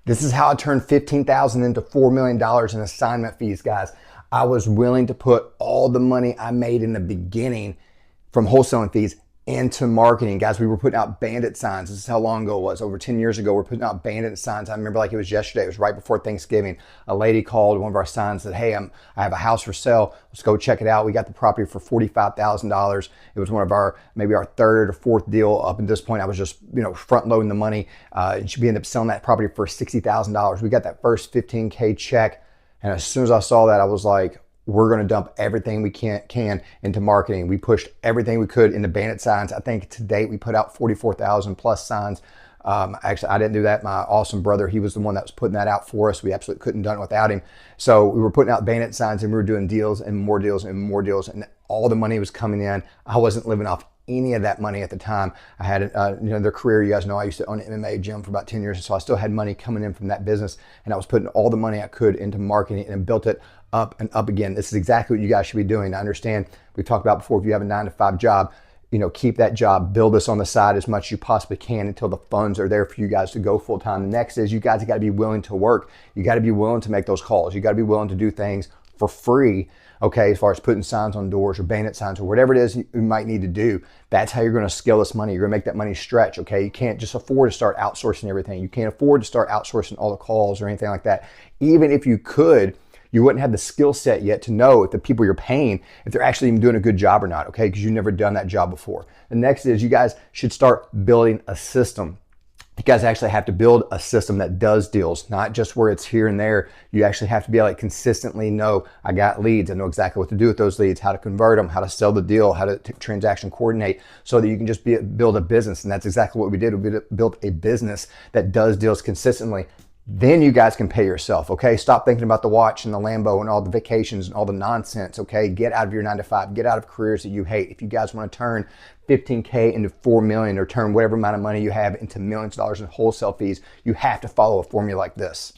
This is how I turned $15,000 into $4 million in assignment fees, guys. I was willing to put all the money I made in the beginning from wholesaling fees into marketing. Guys, we were putting out bandit signs. This is how long ago it was. Over 10 years ago, we're putting out bandit signs. I remember like it was yesterday. It was right before Thanksgiving. A lady called one of our signs, said, hey, I have a house for sale. Let's go check it out. We got the property for $45,000. It was one of our, maybe our third or fourth deal. Up at this point, I was just, front loading the money. And we ended up selling that property for $60,000. We got that first 15K check. And as soon as I saw that, I was like, we're going to dump everything we can into marketing. We pushed everything we could into bandit signs. I think to date, we put out 44,000 plus signs. Actually, I didn't do that. My awesome brother, he was the one that was putting that out for us. We absolutely couldn't have done it without him. So we were putting out bandit signs and we were doing deals and more deals and more deals. And all the money was coming in. I wasn't living off any of that money at the time. I had, their career, you guys know, I used to own an MMA gym for about 10 years. So I still had money coming in from that business. And I was putting all the money I could into marketing and built it up and up again. This is exactly what you guys should be doing. I understand we've talked about before, if you have a 9-to-5 job, keep that job, build this on the side as much as you possibly can until the funds are there for you guys to go full time. The next is you guys got to be willing to work. You got to be willing to make those calls. You got to be willing to do things for free. Okay, as far as putting signs on doors or bandit signs or whatever it is you might need to do, that's how you're going to scale this money. You're going to make that money stretch, okay? You can't just afford to start outsourcing everything. You can't afford to start outsourcing all the calls or anything like that. Even if you could, you wouldn't have the skill set yet to know if the people you're paying, if they're actually even doing a good job or not, okay? Because you've never done that job before. The next is you guys should start building a system. You guys actually have to build a system that does deals, not just where it's here and there. You actually have to be able to consistently know, I got leads. I know exactly what to do with those leads, how to convert them, how to sell the deal, how to transaction coordinate so that you can just build a business. And that's exactly what we did. We built a business that does deals consistently. Then you guys can pay yourself, okay? Stop thinking about the watch and the Lambo and all the vacations and all the nonsense, okay? Get out of your 9-to-5, get out of careers that you hate. If you guys want to turn 15K into 4 million or turn whatever amount of money you have into millions of dollars in wholesale fees, you have to follow a formula like this.